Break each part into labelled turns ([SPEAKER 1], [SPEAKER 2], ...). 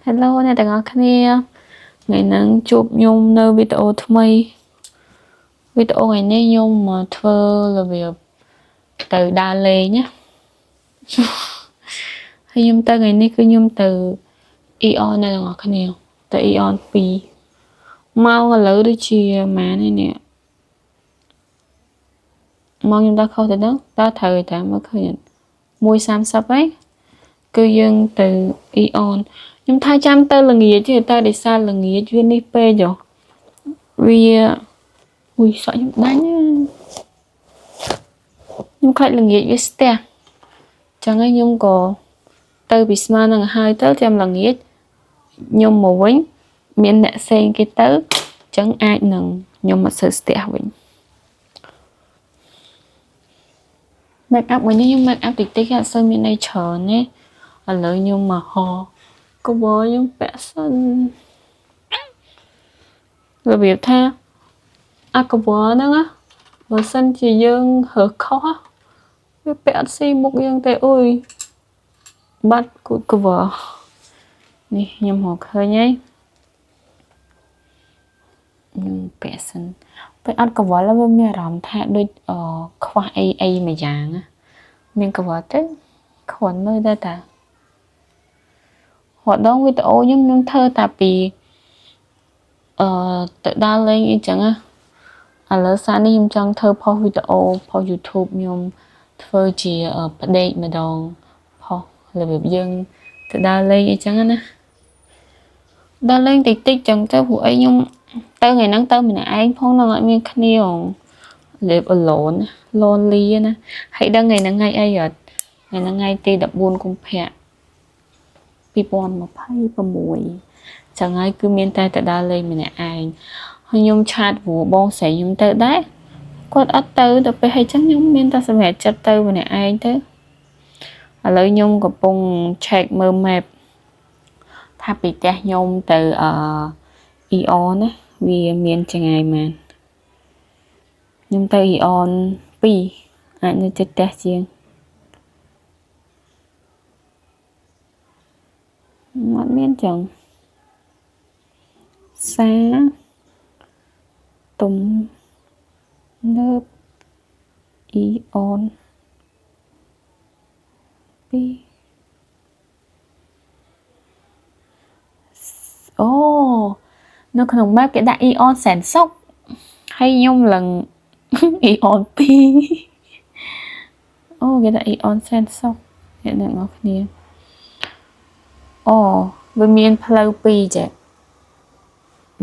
[SPEAKER 1] Hello អ្នកទាំងអស់គ្នាថ្ងៃហ្នឹងជួបខ្ញុំនៅវីដេអូថ្មីវីដេអូថ្ងៃនេះខ្ញុំមកធ្វើរបៀបទៅដើរលេងណាហើយខ្ញុំទៅថ្ងៃនេះគឺខ្ញុំទៅ Eon អ្នកទាំងអស់គ្នាទៅ Eon 2ម៉ោងឥឡូវដូចជាម៉ាននេះម៉ោងខ្ញុំដល់ខុសទៅហ្នឹងតើត្រូវតែមើលឃើញ 1:30 ហើយគឺយើងទៅ Eon ខ្ញុំថាចាំទៅល្ងាចទេតែដោយសារល្ងាចវានេះពេកហ៎វាសក់ខ្ញុំដាច់ខ្ញុំខ្លាចល្ងាចវាស្ទះចឹងហើយខ្ញុំក៏ទៅពីស្មាននឹងហើយទៅចាំល្ងាចខ្ញុំមកវិញមានអ្នកផ្សេងគេទៅចឹងអាចនឹងខ្ញុំមកសើស្ទះវិញ make up មួយនេះខ្ញុំ make up តិចតិចអត់សូវមានអីច្រើនទេឥឡូវខ្ញុំមកហកវខ្ញុំពាក់សិនរបៀបថាអាកវហ្នឹងណាបើសិនជាយើងរើសខុសវាពាក់អត់ស៊ីមុខយើងទេអុយបាត់គូតកវនេះខ្ញុំមកឃើញហើយខ្ញុំពាក់សិនពេលអត់កវល់វាមានអារម្មណ៍ថាដូចខ្វះអីមួយយ៉ាងមានកវល់ទៅគ្រាន់មើលទៅតារដងវីដេអូខ្ញុំធ្វើតែពីទៅដើរលេងអីចឹងឥឡូវសារនេះខ្ញុំចង់ធ្វើផុសវីដេអូផុស YouTube ខ្ញុំធ្វើជាផ្ដេកម្ដងផុសរបៀបយើងទៅដើរលេងអីចឹងណាដើរលេងតិចតិចចឹងទៅព្រោះអីខ្ញុំទៅថ្ងៃហ្នឹងទៅម្នាក់ឯងផងនឹងអត់មានគ្នាលេប alone lonely ណាហើយដឹងថ្ងៃហ្នឹងថ្ងៃអីអត់ថ្ងៃហ្នឹងថ្ងៃទី14កុម្ភៈ2026ចឹងហើយគឺមានតែដើរលេងម្នាក់ឯងហើយខ្ញុំឆាតព្រោះបងស្រីខ្ញុំទៅដែរគាត់អត់ទៅដល់ពេលហើយចឹងខ្ញុំមានតែសម្រាប់ចិត្តទៅម្នាក់ឯងទៅឥឡូវខ្ញុំកំពុង check មើល map ថាពីផ្ទះខ្ញុំទៅEon ណាវាមានចង្ងាយប៉ុន្មានខ្ញុំទៅ Eon 2អាចនៅជិតផ្ទះជាងអត់មានចឹងសាទំនើប Eon 2អូនៅក្នុង map គេដាក់ Eon សែនសុខហើយខ្ញុំឡើង Eon 2អូគេដាក់ Eon សែនសុខអ្នកទាំងអស់គ្នាអូវាមានផ្លូវ2ចេះ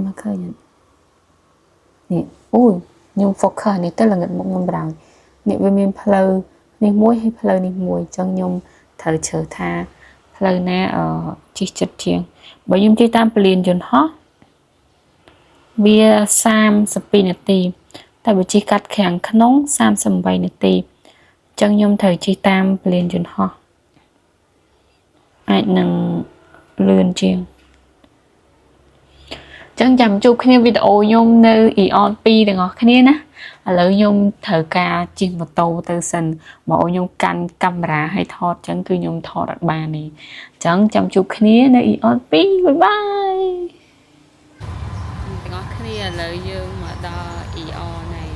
[SPEAKER 1] មកឃើញនេះអូយខ្ញុំ focus នេះទៅល្ងឹតមុខខ្ញុំប្រោយនេះវាមានផ្លូវនេះមួយហើយផ្លូវនេះមួយអញ្ចឹងខ្ញុំត្រូវជ្រើសថាផ្លូវណាជិះចិត្តជាងបើខ្ញុំជិះតាមពលានយន្តហោះវា32នាទីតែបើជិះកាត់ខាងក្នុង38នាទីអញ្ចឹងខ្ញុំត្រូវជិះតាមពលានយន្តហោះអាចនឹងលឿនជាងចឹងចាំជួបគ្នាវីដេអូខ្ញុំនៅ Eon 2ទាំងអស់គ្នាណាឥឡូវខ្ញុំត្រូវការជិះម៉ូតូទៅសិនមកខ្ញុំកាន់កាមេរ៉ាឲ្យថតចឹងគឺខ្ញុំថតអត់បានទេចឹងចាំជួបគ្នានៅ Eon 2 បាយបាយទាំងអស់គ្នាឥឡូវយើងមកដល់ Eon ហើយ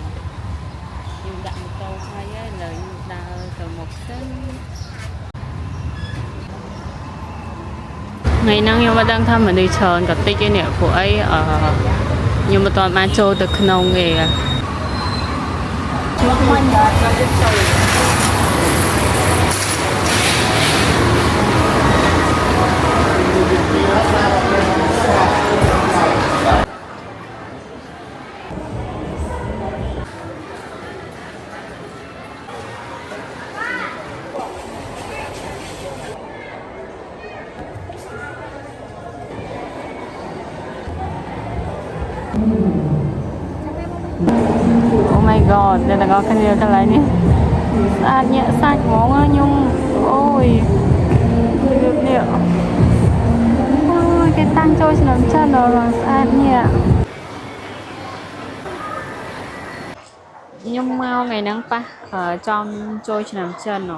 [SPEAKER 1] ខ្ញុំដាក់ម៉ូតូហើយឥឡូវខ្ញុំដើរទៅមុខសិនថ្ងៃហ្នឹងខ្ញុំអត់ដឹងថាមនុស្សច្រើនក៏តិចឯនេះព្រោះអីខ្ញុំមិនទាន់បានចូលទៅក្នុងទេOh my god អ្នកទាំងអស់គ្នាកន្លែងនេះស្អាតញាក់សាច់ហ្មងខ្ញុំអូយនេះអូយគេតាំងចូលឆ្នាំចិនដល់ស្អាតញាក់ខ្ញុំមកថ្ងៃហ្នឹងប៉ះចំចូលឆ្នាំចិនហ៎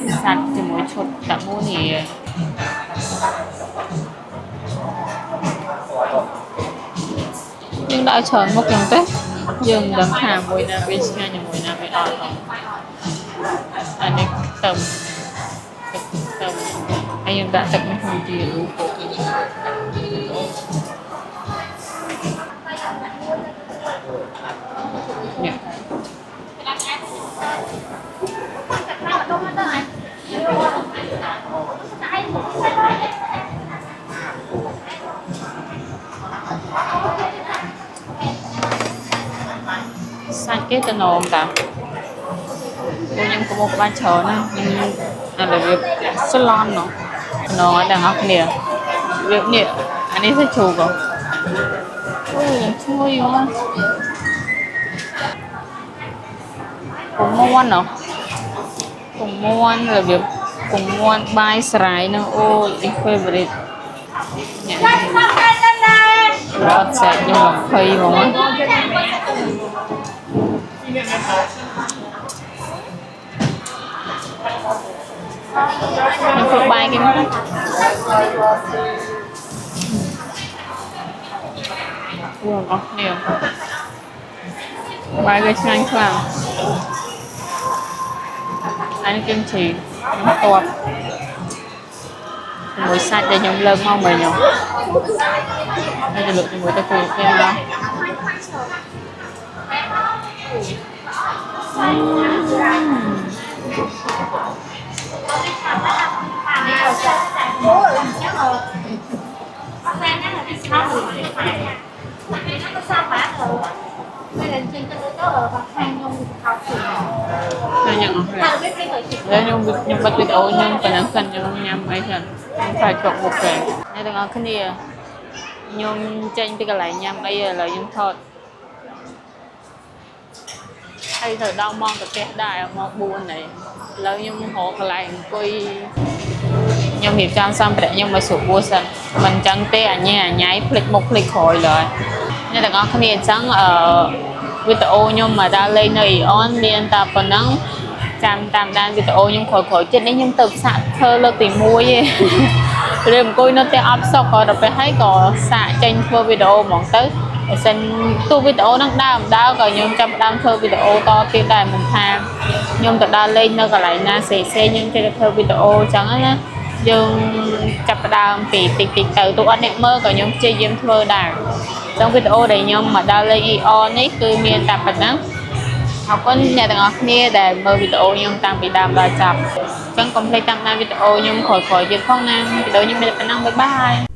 [SPEAKER 1] សាច់ជាមួយឈុតតាមូនីយើងដាក់ច្រើនមុខយ៉ាងទេយើងមិនដឹងថាមួយណាវាឆ្ងាញ់ជាមួយណាវាអត់ផងអានេះទៅហើយយើងដាក់ទឹកនេះក្នុងទៀតនេះសាច់គេទៅនំតាពួកខ្ញុំក៏មកបានច្រើនណាខ្ញុំឥឡូវវាស្លន់ណោះនងឲ្យទាំងអស់គ្នាវានេះអានេះសាច់ជ្រូកអូយឈ្ងុយមកពងមាន់ណោះពងមាន់របៀបពងមាន់បាយស្រាយនោះអូយ favorite នេះរត់សាច់ខ្ញុំ20ហ្មងខ្ញុំធ្វើបាយគេមកអូអស់នេះបាយគេឆ្ងាញ់ខ្លាំងអានេះគឹមជីខ្ញុំតបជាមួយសាច់ដែលខ្ញុំលើកមកមើលខ្ញុំហើយទៅលក់ជាមួយទៅគូគេមកខ្ញុំបាត់វីដេអូខ្ញុំប៉ុណ្ណឹងសិនខ្ញុំញ៉ាំអីសិនខ្ញុំខ្លាចជាប់មុខគេអ្នកទាំងអស់គ្នាខ្ញុំចេញពីកន្លែងញ៉ាំអីឥឡូវខ្ញុំថតហើយទៅដល់ម៉ោងទៅផ្ទះដែរម៉ោង4ហើយឥឡូវខ្ញុំរកកន្លែងអង្គុយខ្ញុំរៀបចំសម្ភារៈខ្ញុំមកស្រួលបួសសិនមិនអញ្ចឹងទេអញ៉ៃភ្លេចមុខភ្លេចក្រោយឡើយអ្នកទាំងអស់គ្នាអញ្ចឹងវីដេអូខ្ញុំមកដល់លេងនៅអ៊ីអនមានតែប៉ុណ្ណឹងចាំតាមដានវីដេអូខ្ញុំក្រោយៗទៀតនេះខ្ញុំទៅសាកធ្វើលើកទី1ឯងឬអង្គុយនៅផ្ទះអត់សុខក៏ដល់ពេលហើយក៏សាកចេញធ្វើវីដេអូហ្មងទៅបើសិនទូវីដេអូហ្នឹងដើរក៏ខ្ញុំចាប់ដើមធ្វើវីដេអូតទៀតដែរមិនថាខ្ញុំទៅដើរលេងនៅកន្លែងណាផ្សេងខ្ញុំចេះតែធ្វើវីដេអូអញ្ចឹងណាយើងចាប់ដើមពីតិចទៅទូអត់អ្នកមើលក៏ខ្ញុំព្យាយាមធ្វើដែរអញ្ចឹងវីដេអូដែលខ្ញុំមកដើរលេង ER នេះគឺមានតែប៉ុណ្ណឹងអរគុណអ្នកទាំងអស់គ្នាដែលមើលវីដេអូខ្ញុំតាំងពីដើមដល់ចប់អញ្ចឹងកុំភ្លេចតាមដានវីដេអូខ្ញុំក្រោយៗទៀតផងណាវីដេអូខ្ញុំមានតែប៉ុណ្ណឹងបាយបាយ